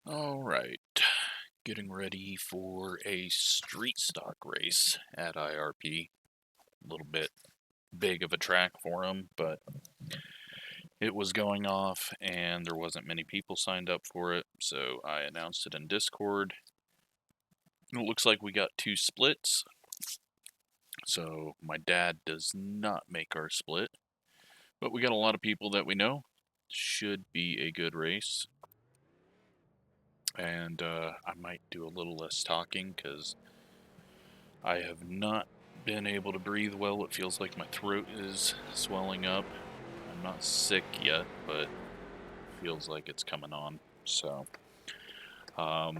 Alright, getting ready for a street stock race at IRP. A little bit big of a track for them, but it was going off and there wasn't many people signed up for it, so I announced it in Discord. It looks like we got 2 splits, so my dad does not make our split, but we got a lot of people that we know. Should be a good race. And I might do a little less talking because I have not been able to breathe well. It feels like my throat is swelling up. I'm not sick yet, but it feels like it's coming on. So, yeah,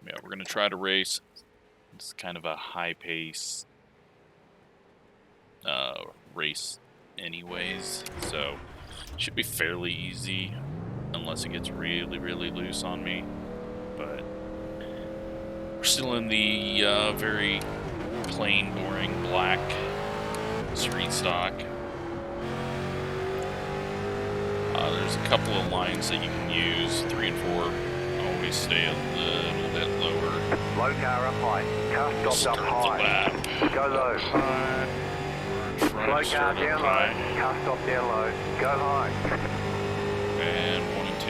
we're going to try to race. It's kind of a high pace race anyways, so it should be fairly easy unless it gets really, really loose on me. But we're still in the very plain, boring, black street stock. There's a couple of lines that you can use. 3 and 4 always stay a little bit lower. Low car up high. Car stopped up high. Go low. Slow car down low. Car stopped down low. Go high. And 1 and 2.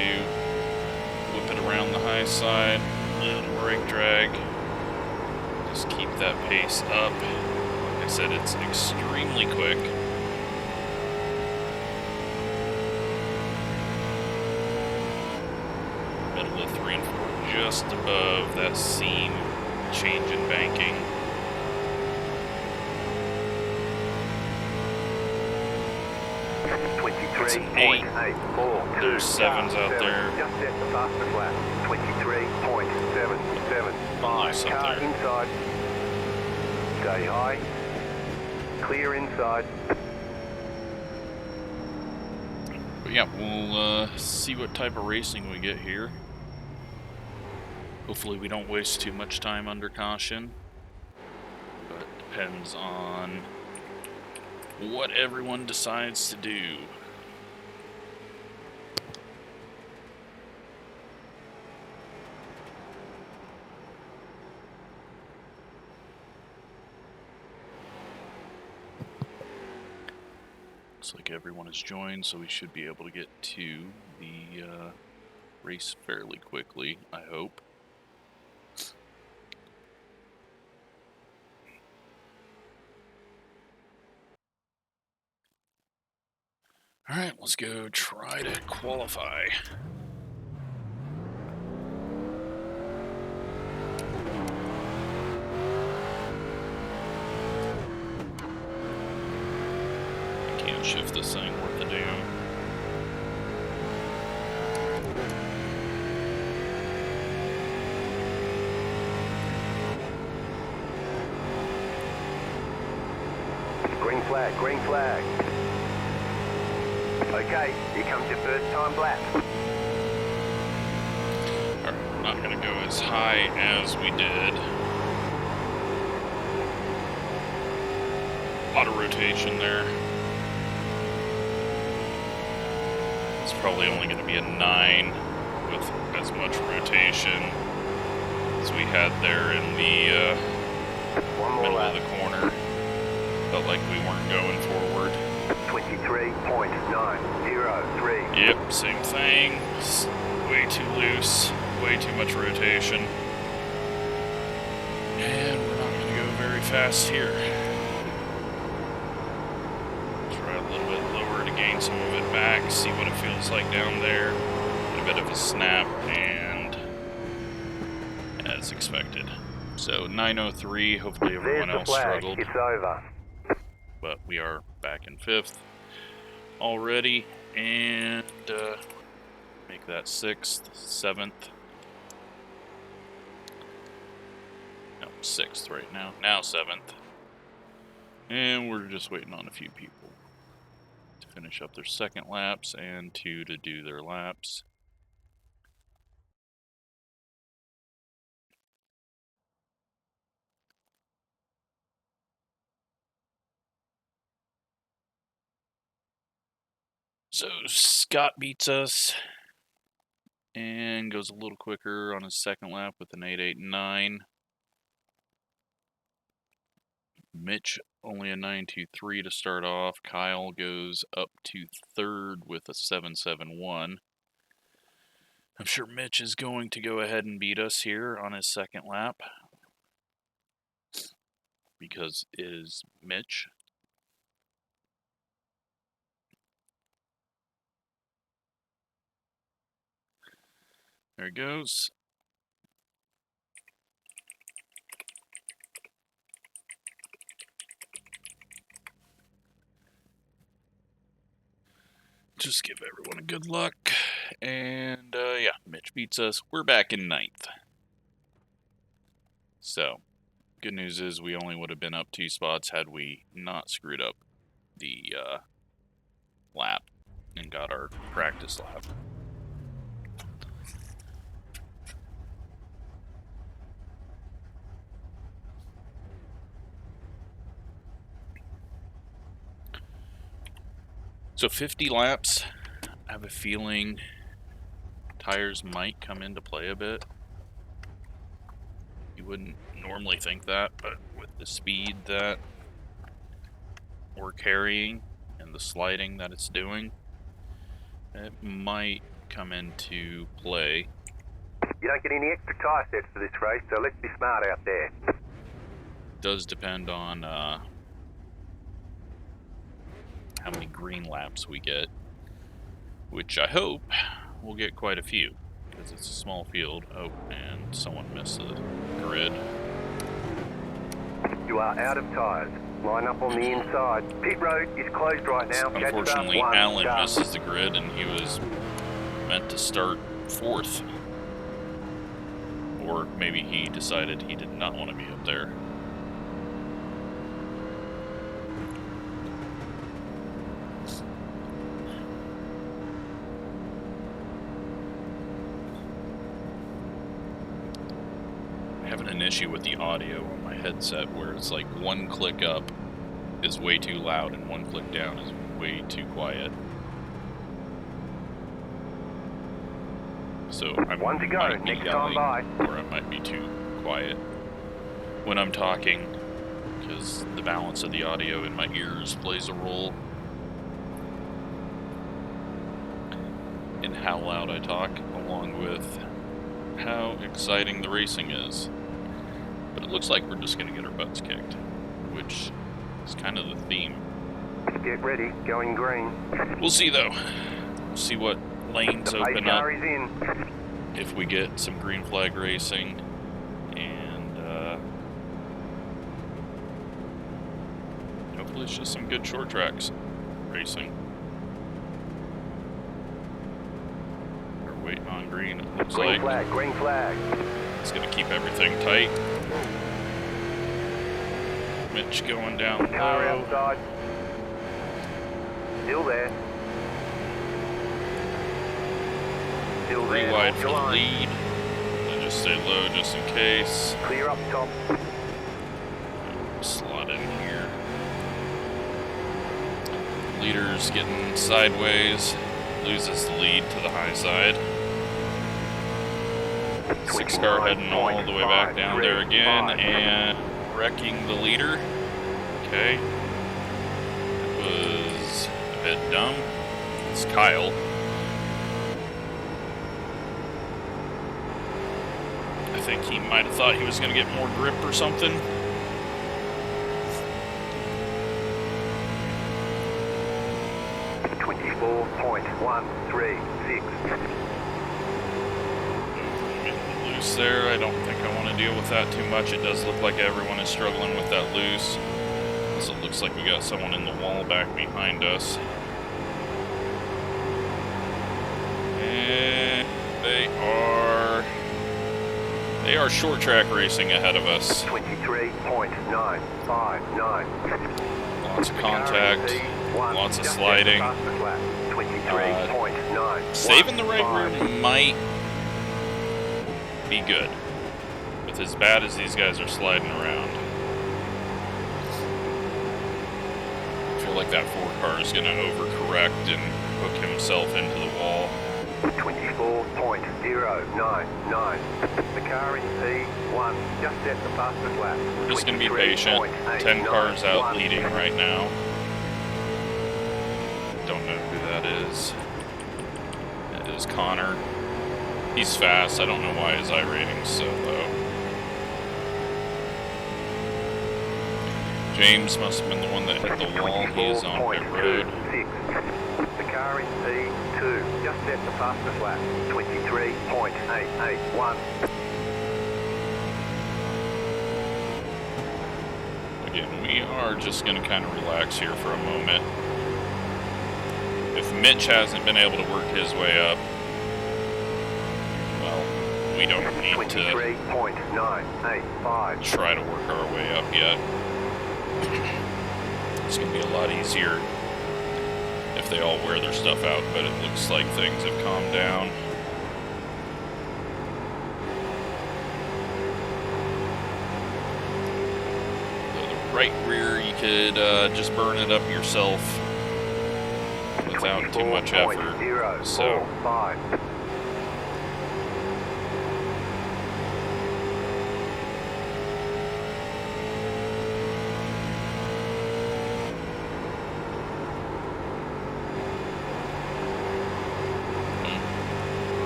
Whip it around the high side. Little brake drag. Just keep that pace up. Like I said, it's extremely quick. Middle of 3 and 4, just above that seam change in banking. That's an 8. There's 7s out there. Just set the fastest lap. 23.775. Car there. inside. Stay high. Clear inside. But yeah, we'll see what type of racing we get here. Hopefully we don't waste too much time under caution. But it depends on what everyone decides to do. Looks like everyone has joined, so we should be able to get to the race fairly quickly, I hope. Alright, let's go try to qualify. Can't shift this thing worth a damn. Green flag, green flag. Okay, here comes your first time lap. Alright, we're not going to go as high as we did. Auto rotation there. It's probably only going to be a 9 with as much rotation as we had there in the middle of the corner. Felt like we weren't going forward. 23.903. Yep, same thing. It's way too loose, way too much rotation. And we're not going to go very fast here. Try a little bit lower to gain some of it back, see what it feels like down there. Get a bit of a snap, and as expected. So 903, hopefully everyone else struggled. It's over. But we are back in 5th already, and make that 6th, 7th. No, 6th right now. Now 7th. And we're just waiting on a few people to finish up their second laps and 2 to do their laps. So Scott beats us And goes a little quicker on his second lap with an 889. Mitch only a 923 to start off. Kyle goes up to third with a 771. I'm sure Mitch is going to go ahead and beat us here on his second lap, because it is Mitch. There he goes. Just give everyone a good luck. And, yeah, Mitch beats us. We're back in ninth. So, good news is we only would have been up 2 spots had we not screwed up the lap and got our practice lap. So 50 laps, I have a feeling tires might come into play a bit. You wouldn't normally think that, but with the speed that we're carrying and the sliding that it's doing, it might come into play. You don't get any extra tyre sets for this race, so let's be smart out there. It does depend on how many green laps we get, which I hope we'll get quite a few, because it's a small field. Oh, and someone missed the grid. You are out of tyres. Line up on the inside. Pit road is closed right now. Unfortunately, Alan misses the grid, and he was meant to start 4th. Or maybe he decided he did not want to be up there. Having an issue with the audio on my headset where it's like one click up is way too loud and one click down is way too quiet. So I One to go. might be Next time yelling, by. or I might be too quiet when I'm talking, because the balance of the audio in my ears plays a role in how loud I talk, along with how exciting the racing is. But it looks like we're just going to get our butts kicked, which is kind of the theme. Get ready, going green. We'll see, though. We'll see what lanes The open pace up car is in. if we get some green flag racing, and hopefully it's just some good short tracks racing. We're waiting on green, it looks Green like. flag, green flag. It's going to keep everything tight. Mitch going down Car low. outside. Still there. Still 3 there. wide Hold for your the line. lead. So just stay low just in case. Clear up top. Slot in here. Leader's getting sideways. Loses the lead to the high side. 6 car heading all the way back down there again and wrecking the leader. Okay. That was a bit dumb. It's Kyle. I think he might have thought he was going to get more grip or something. Loose there. I don't think I want to deal with that too much. It does look like everyone is struggling with that loose. So it looks like we got someone in the wall back behind us. And they are short track racing ahead of us. 23.959. Lots of contact, lots of sliding. Saving the right rear might be good, with as bad as these guys are sliding around. I feel like that 4 car is going to overcorrect and hook himself into the wall. 24.0 .099. The car in P1 just set the fastest lap. We're just going to be patient. 10 cars out leading right now. Don't know who that is. That is Connor. He's fast. I don't know why his iRating's so low. James must have been the one that hit the wall. He is on pit road. The car in P2 just set the fastest lap. 23.881. Again, we are just going to kind of relax here for a moment. If Mitch hasn't been able to work his way up, well, we don't need to try to work our way up yet. It's going to be a lot easier if they all wear their stuff out, but it looks like things have calmed down. The right rear, you could just burn it up yourself without too much effort. So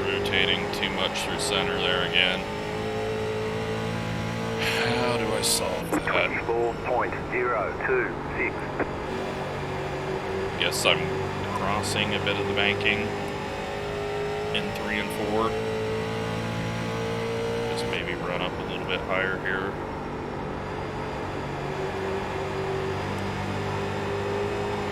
rotating too much through center there again. How do I solve that? 24.026. Guess I'm crossing a bit of the banking in 3 and 4. Just maybe run up a little bit higher here.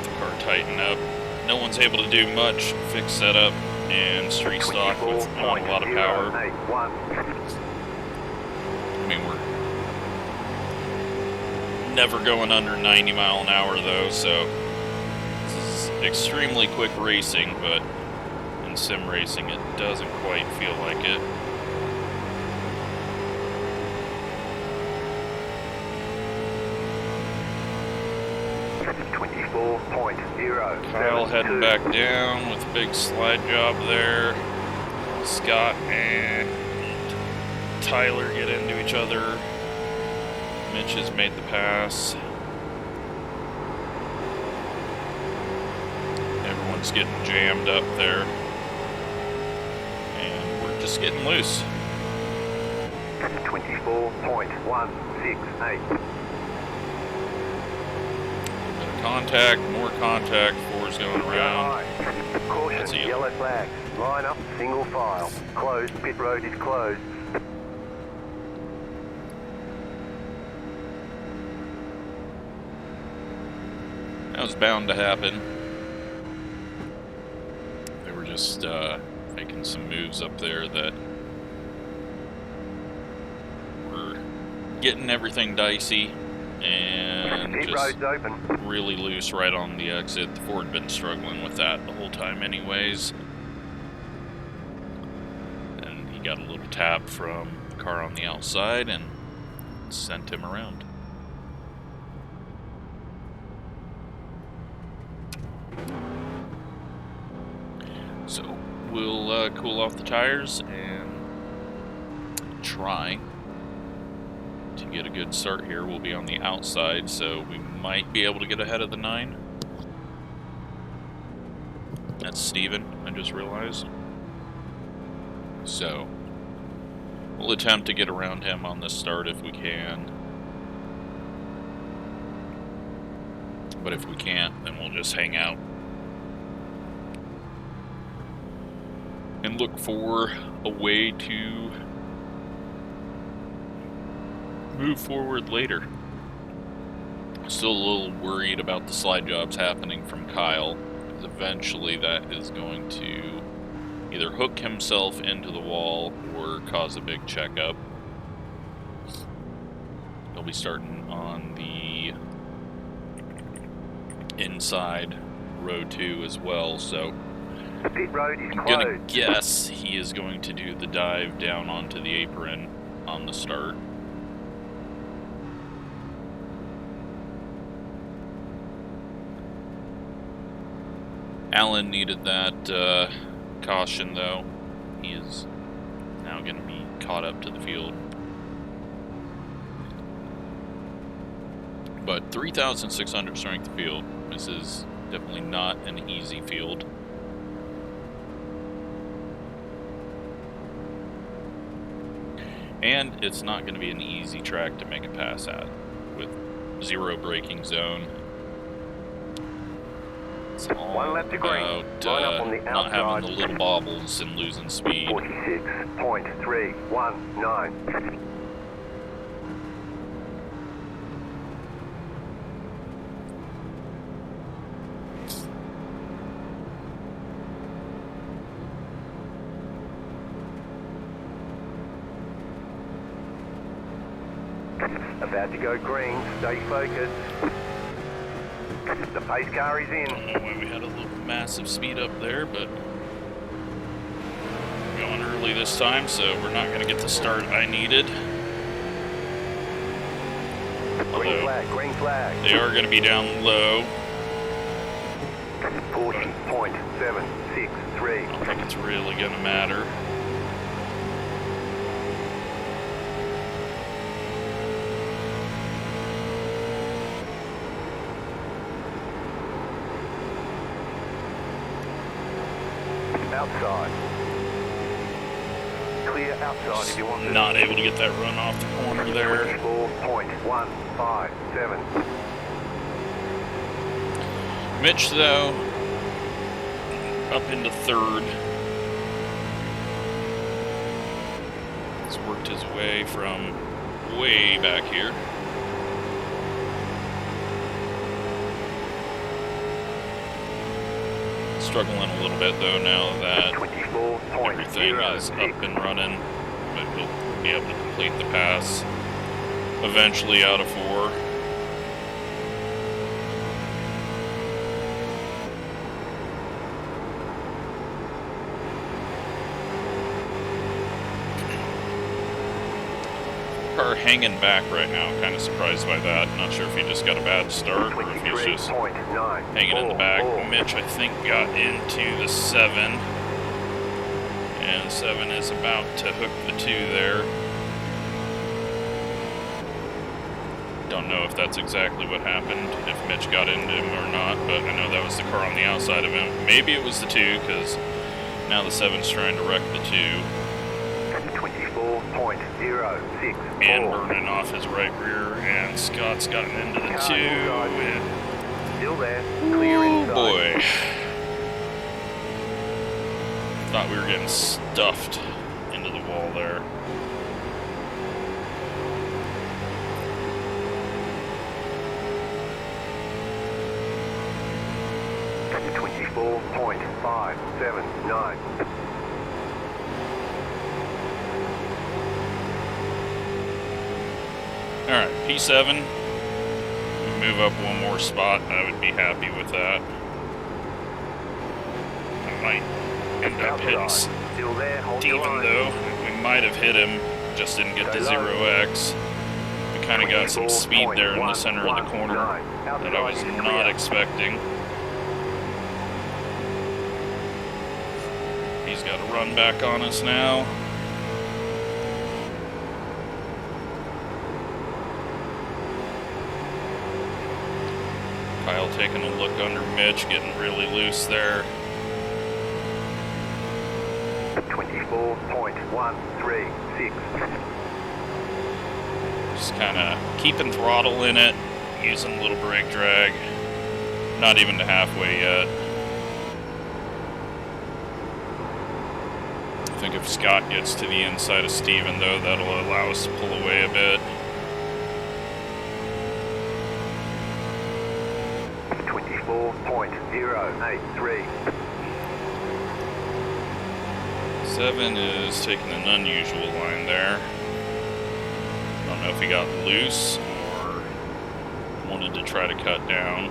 The car tighten up. No one's able to do much. Fix setup and street stock with not a lot of power. I mean, we're never going under 90 mile an hour though, so extremely quick racing, but in sim racing it doesn't quite feel like it. Kyle heading back down with a big slide job there. Scott and Tyler get into each other. Mitch has made the pass. Everyone's getting jammed up there. And we're just getting loose. 24.168. Contact, more contact, 4's going around. Caution, yellow flag. Line up, single file. Closed, pit road is closed. That was bound to happen. They were just making some moves up there that were getting everything dicey. And just really loose right on the exit. The Ford had been struggling with that the whole time anyways. And he got a little tap from the car on the outside and sent him around. So we'll cool off the tires and try to get a good start here. We'll be on the outside, so we might be able to get ahead of the 9. That's Steven, I just realized. So we'll attempt to get around him on this start if we can. But if we can't, then we'll just hang out and look for a way to move forward later. Still a little worried about the slide jobs happening from Kyle, because eventually that is going to either hook himself into the wall or cause a big checkup. He'll be starting on the inside row 2 as well, so the pit road is I'm gonna guess he is going to do the dive down onto the apron on the start. Alan needed that caution though. He is going to be caught up to the field. But 3,600 strength field. This is definitely not an easy field. And it's not going to be an easy track to make a pass at with zero braking zone. It's all One lap to green. about Line up on the not having outside. the little bobbles and losing speed. 46.319. About to go green, stay focused. The pace car is in. Don't know why we had a little massive speed up there, but we're going early this time, so we're not going to get the start I needed. Green flag, green flag. They are going to be down low. 40.763. I don't think it's really going to matter. Outside. Clear outside if you want to. Not able to get that run off the corner there. 24.157. Mitch, though, up into third. He's worked his way from way back here. Struggling a little bit, though, now that everything is up and running. But we'll be able to complete the pass eventually out of 4. Car hanging back right now, kind of surprised by that. Not sure if he just got a bad start or if he's just hanging in the back. Mitch, I think, got into the 7. And 7 is about to hook the 2 there. Don't know if that's exactly what happened, if Mitch got into him or not, but I know that was the car on the outside of him. Maybe it was the 2, because now the 7's trying to wreck the 2. 24.064. And burning off his right rear, and Scott's gotten into the 2, and still there, clear inside. boy. Thought we were getting stuffed into the wall there. .579. Alright, P7. Move up one more spot, I would be happy with that. I might end up hitting Still there, hold Steven, your line. though. We might have hit him, just didn't get the 0x. We kind of got some speed there in the center of the corner that I was not expecting. He's got to run back on us now. Kyle taking a look under Mitch, getting really loose there. 24.136. Just kind of keeping throttle in it, using a little brake drag. Not even to halfway yet. I think if Scott gets to the inside of Steven, though, that'll allow us to pull away a bit. 24.083. 7 is taking an unusual line there. Don't know if he got loose or wanted to try to cut down.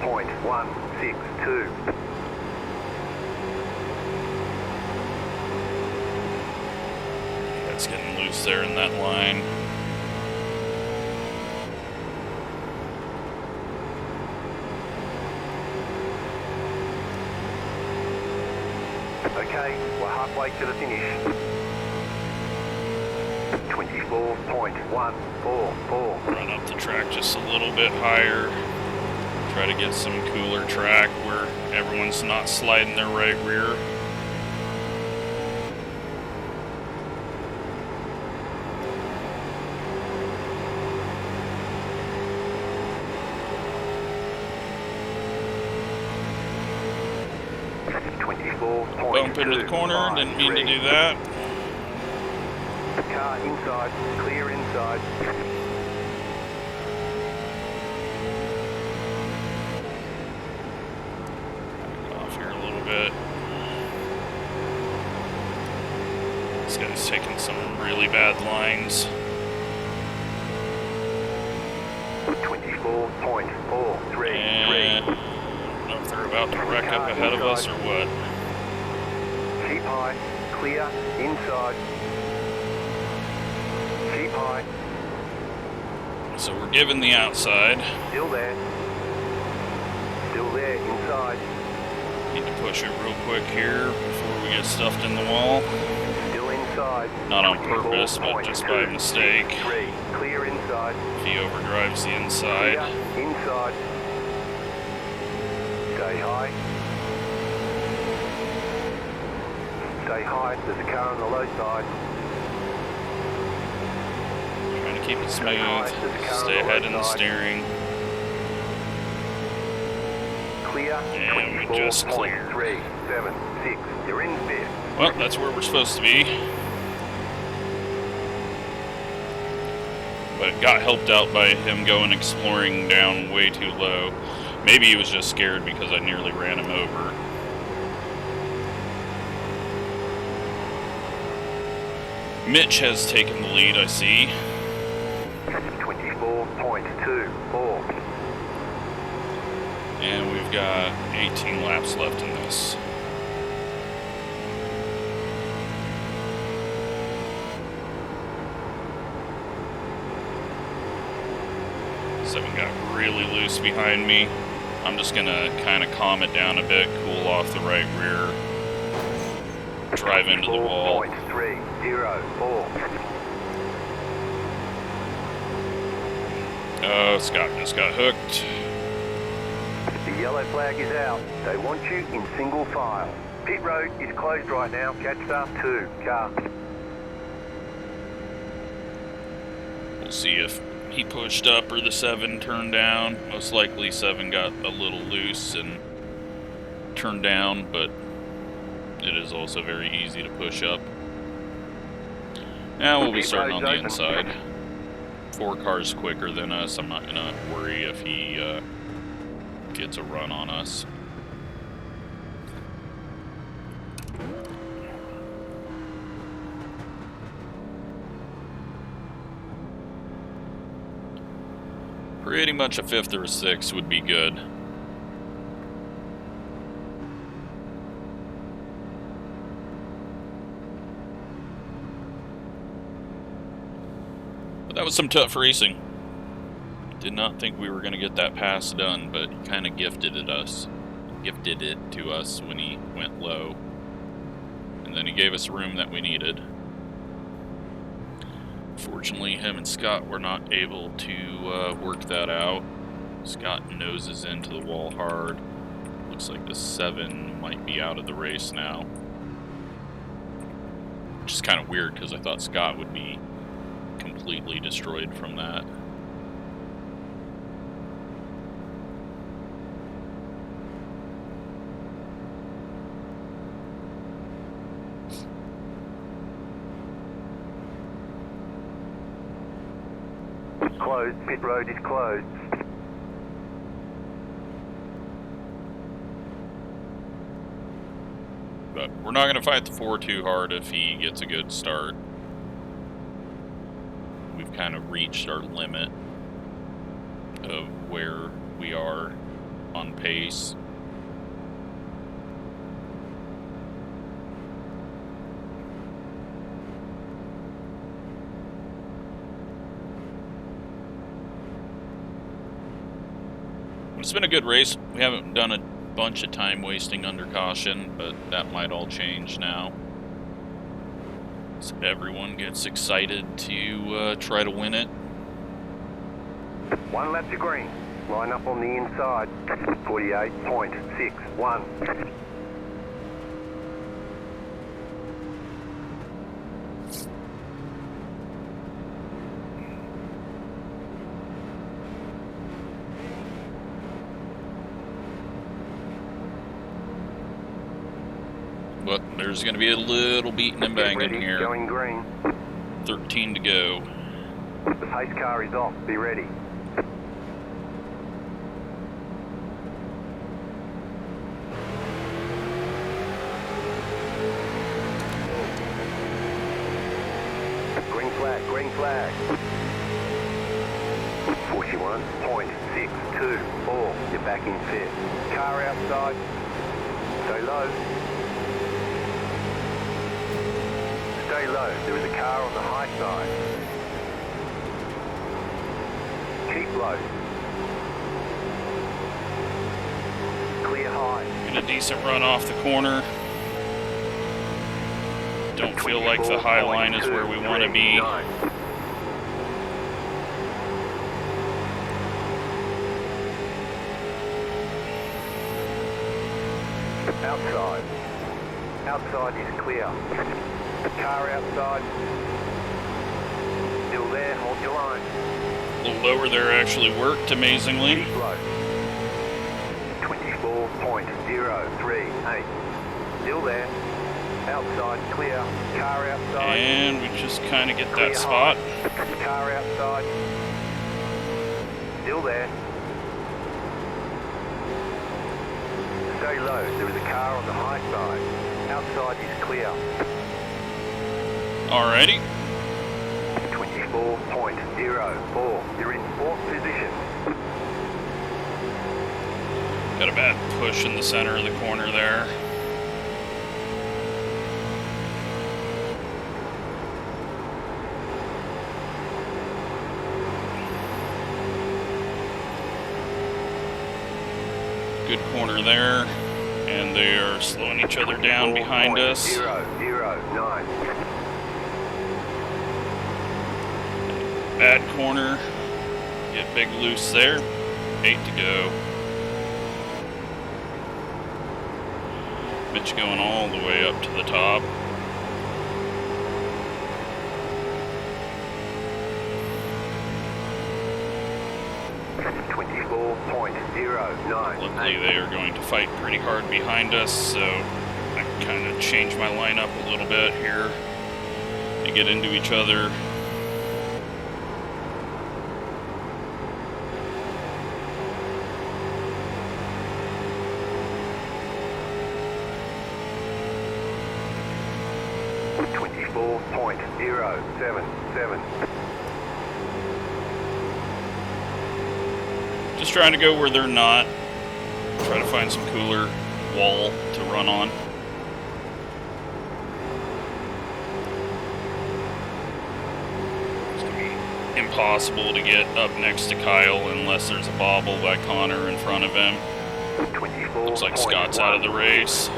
.162. That's getting loose there in that line. Okay, we're halfway to the finish. 24.144. Run up the track just a little bit higher. Try to get some cooler track where everyone's not sliding their right rear. Bump into the corner, didn't mean to do that. Car inside, clear inside. Back off here a little bit. This guy's taking some really bad lines. 24.433. And I don't know if they're about to wreck up ahead of us or what. Keep high, clear, inside. Keep high. So we're given the outside. Still there. Still there, inside. Need to push it real quick here before we get stuffed in the wall. Still inside. Not on purpose, but just by mistake. Clear inside. If he overdrives the inside. Clear, inside. Stay high. Stay high. There's a car on the low side. Trying to keep it smooth. Stay ahead in the steering. Clear. And we just cleared. 376. You're in fifth. Well, that's where we're supposed to be. But it got helped out by him going exploring down way too low. Maybe he was just scared because I nearly ran him over. Mitch has taken the lead, I see. 24.24. And we've got 18 laps left in this. Seven got really loose behind me. I'm just gonna kind of calm it down a bit, cool off the right rear, drive into the wall. 4.304. Oh, Scott just got hooked. The yellow flag is out. They want you in single file. Pit road is closed right now. Catch up 2 car. We'll see if he pushed up or the 7 turned down. Most likely 7 got a little loose and turned down, but it is also very easy to push up. Now we'll be starting on the inside. 4 cars quicker than us. I'm not gonna worry if he gets a run on us. Pretty much a 5th or a 6th would be good. But that was some tough racing. Did not think we were going to get that pass done, but he kind of gifted it to us when he went low. And then he gave us room that we needed. Fortunately, him and Scott were not able to work that out. Scott noses into the wall hard. Looks like the 7 might be out of the race now. Which is kind of weird because I thought Scott would be completely destroyed from that. Closed. Pit road is closed. But we're not going to fight the 4 too hard if he gets a good start. We've kind of reached our limit of where we are on pace. It's been a good race. We haven't done a bunch of time wasting under caution, but that might all change now. So everyone gets excited to try to win it. 1 lap to green. Line up on the inside. 48.61. But there's going to be a little beating and banging here. Going green. 13 to go. The pace car is off. Be ready. Green flag, green flag. 41.624. You're back in fifth. Car outside. Stay low. Stay low. There is a car on the high side. Keep low. Clear high. Get a decent run off the corner. Don't feel like the high line is where we want to be. Outside. Outside is clear. Car outside. Still there, hold your line. A little lower there actually worked, amazingly. Keep low. 24.038. Still there. Outside, clear. Car outside. And we just kind of get Clear that spot. high. Car outside. Still there. Stay low. There is a car on the high side. Outside is clear. Alrighty. 24.04. You're in fourth position. Got a bad push in the center of the corner there. Good corner there, and they are slowing each other down behind us. 009. Bad corner, get big loose there. 8 to go. Mitch going all the way up to the top. Luckily they are going to fight pretty hard behind us, so I can kind of change my lineup a little bit here to get into each other. Just trying to go where they're not. Try to find some cooler wall to run on. It's going to be impossible to get up next to Kyle unless there's a bobble by Connor in front of him. Looks like Scott's out of the race.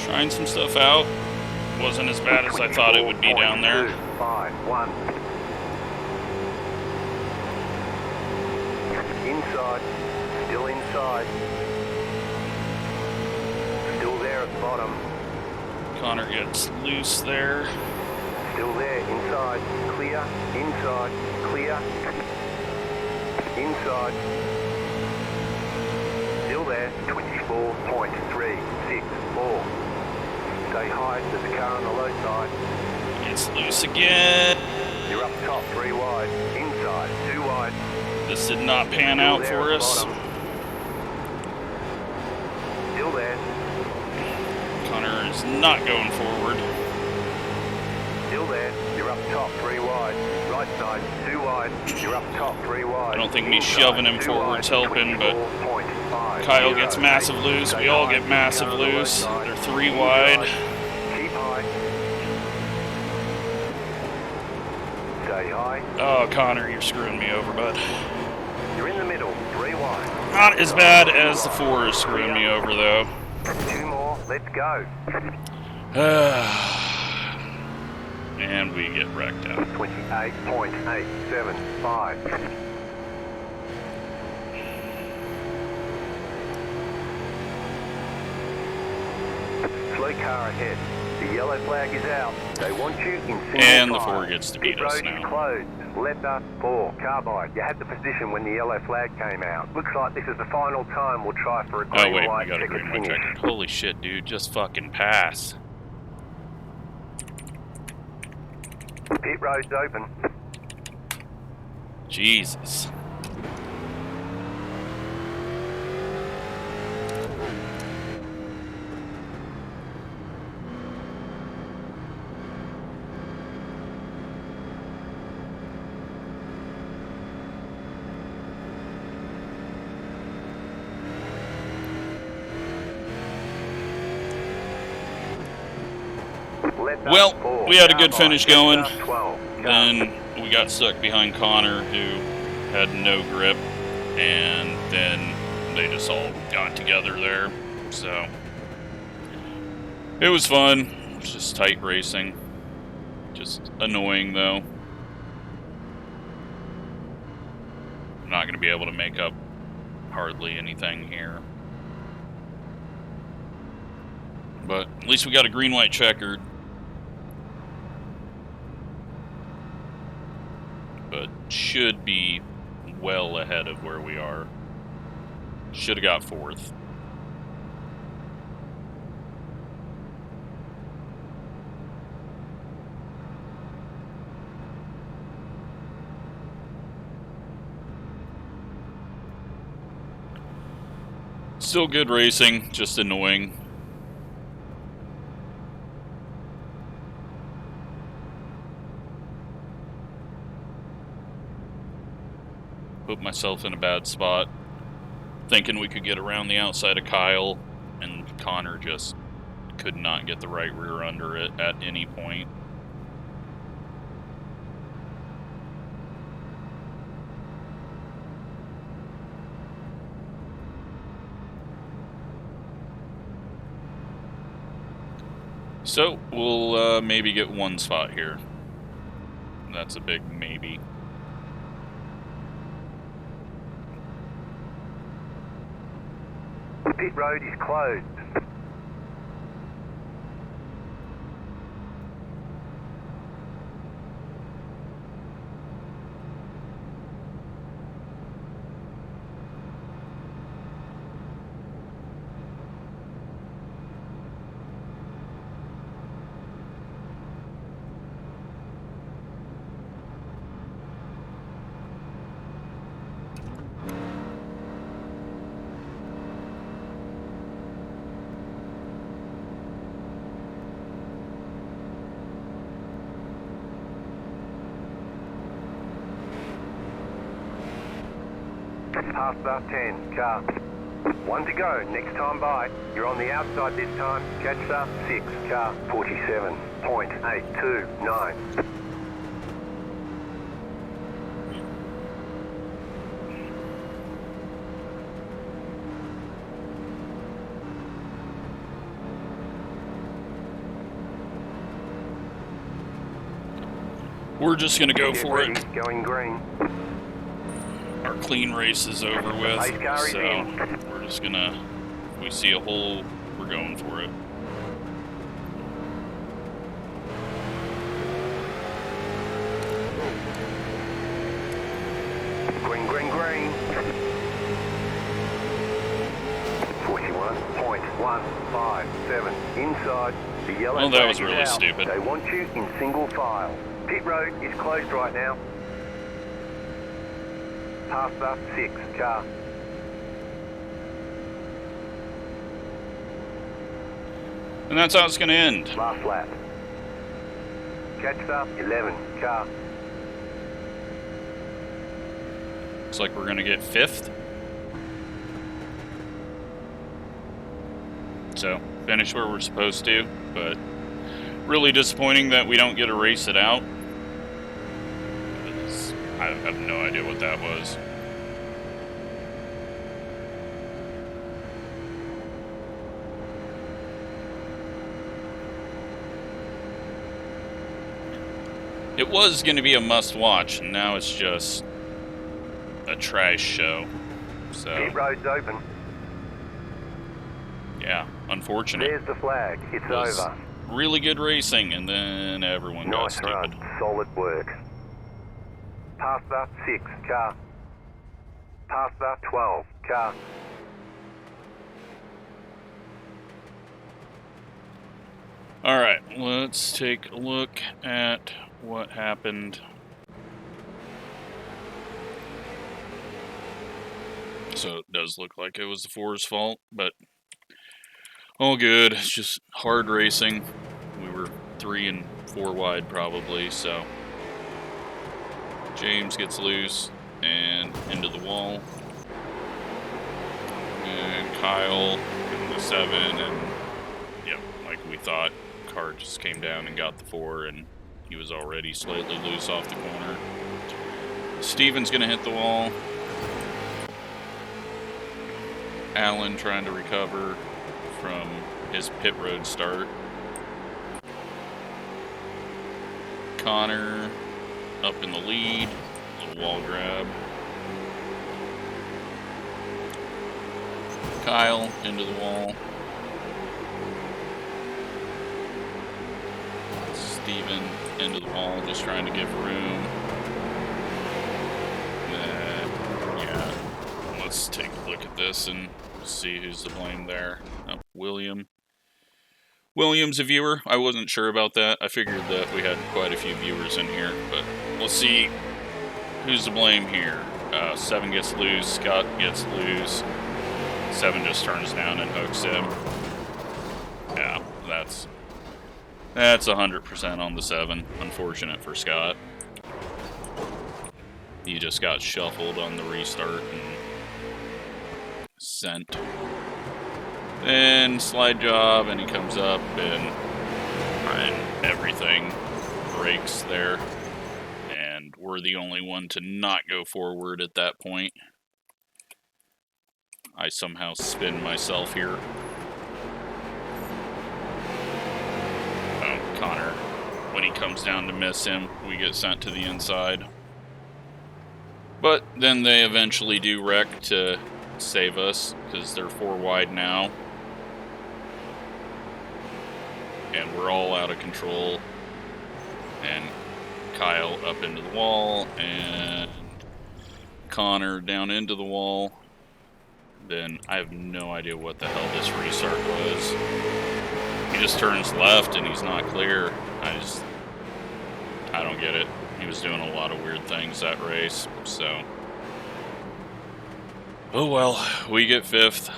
Trying some stuff out. Wasn't as bad as I thought it would be down there. 5-1. Inside. Still inside. Still there at the bottom. Connor gets loose there. Still there. Inside. Clear. Inside. Clear. Inside. Still there. 24.364. Stay high, there's a car on the low side. Gets loose again. You're up top, 3 wide. Inside, 2 wide. This did not pan out for us. Still there. Connor is not going forward. Still there. You're You're up top, 3 wide. Right side, 2 wide. You're up top, 3 wide. I don't think me shoving him forward's helping, but 24.5. Kyle gets massive loose. We all get massive loose. They're 3 wide. Keep high. Stay high. Oh, Connor, you're screwing me over, bud. You're in the middle, 3 wide. Not as bad as the 4 is screwing me over, though. 2 more, let's go. And we get wrecked out. 28.875. Slow car ahead. The yellow flag is out. They want you in single And the file. 4 gets to beat Pit us road is now. closed. Letter 4, carbide. You had the position when the yellow flag came out. Looks like this is the final time we'll try for a green Oh, wait, light we got a checkered green light finish. checker. Holy shit, dude. Just fucking pass. Pit road's open. Jesus. Letter Well, 4, we had a good carbide. finish going. Letter 12, Then we got stuck behind Connor, who had no grip, and then they just all got together there. So it was fun. It was just tight racing. Just annoying, though. I'm not going to be able to make up hardly anything here. But at least we got a green light checkered. But should be well ahead of where we are. Should have got 4th. Still good racing, just annoying. Put myself in a bad spot, thinking we could get around the outside of Kyle, and Connor just could not get the right rear under it at any point. So, we'll maybe get 1 spot here. That's a big maybe. Pit road is closed. Past the 10, car. 1 to go, next time by. You're on the outside this time. Catch the 6, car. 47.829. We're just gonna go Get for ready, it. going green. Our clean race is over with, Pace car is so in. we're just gonna, if we see a hole, we're going for it. Green, green, green. 41.157. Inside. The yellow Well, that flag was is really out. stupid. They want you in single file. Pit road is closed right now. Past the 6, car. And that's how it's gonna end. Last lap. catch up, 11, car. Looks like we're going to get 5th. So, finish where we're supposed to, but really disappointing that we don't get to race it out. I have no idea what that was. It was going to be a must-watch, and now it's just a trash show. So Pit road's open. Yeah, unfortunate. There's the flag. It's over. Really good racing, and then everyone got stupid. Nice run. Solid work. Past the 6, car. Past the 12, car. Alright, let's take a look at what happened. So it does look like it was the 4's fault, but all good. It's just hard racing. We were 3 and 4 wide probably, so James gets loose and into the wall. And Kyle in the 7, and yep, like we thought, car just came down and got the 4, and he was already slightly loose off the corner. Steven's gonna hit the wall. Alan trying to recover from his pit road start. Connor up in the lead, little wall grab. Kyle into the wall. Steven into the wall, just trying to give room. Yeah, let's take a look at this and see who's to blame there. Oh, William's a viewer. I wasn't sure about that. I figured that we had quite a few viewers in here, but we'll see who's to blame here. 7 gets loose, Scott gets loose. 7 just turns down and hooks him. Yeah, that's 100% on the 7. Unfortunate for Scott. He just got shuffled on the restart and sent. Then slide job, and he comes up and everything breaks there. And we're the only one to not go forward at that point. I somehow spin myself here. Oh, Connor, when he comes down to miss him, we get sent to the inside. But then they eventually do wreck to save us, because they're 4 wide now. And we're all out of control. And Kyle up into the wall, and Connor down into the wall. Then I have no idea what the hell this restart was. He just turns left and he's not clear. I don't get it. He was doing a lot of weird things that race, so. Oh well, we get 5th.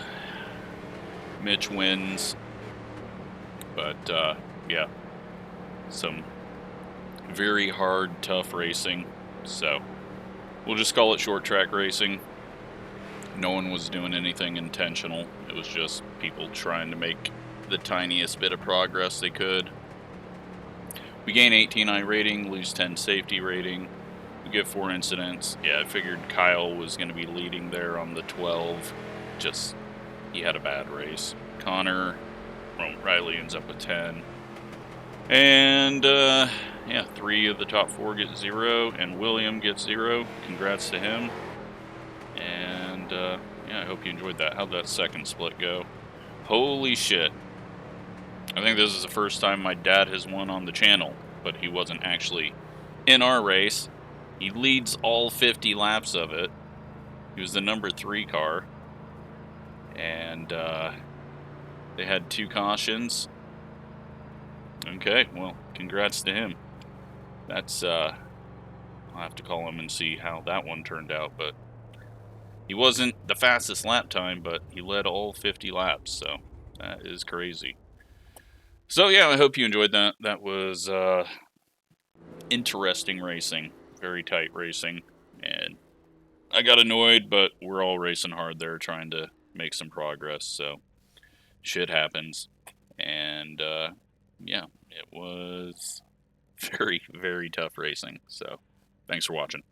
Mitch wins. But, yeah. Some very hard, tough racing. So, we'll just call it short track racing. No one was doing anything intentional. It was just people trying to make the tiniest bit of progress they could. We gain 18 iRating, lose 10 safety rating. We get 4 incidents. Yeah, I figured Kyle was going to be leading there on the 12. Just, he had a bad race. Connor, well, Riley ends up with 10. And, yeah, 3 of the top 4 get 0, and William gets 0. Congrats to him. And, yeah, I hope you enjoyed that. How'd that second split go? Holy shit. I think this is the first time my dad has won on the channel, but he wasn't actually in our race. He leads all 50 laps of it. He was the number 3 car. And, they had 2 cautions. Okay, well, congrats to him. That's, I'll have to call him and see how that one turned out, but he wasn't the fastest lap time, but he led all 50 laps, so that is crazy. So yeah, I hope you enjoyed that. That was interesting racing, very tight racing, and I got annoyed, but we're all racing hard there, trying to make some progress, so shit happens. And, yeah, it was very, very tough racing, so thanks for watching.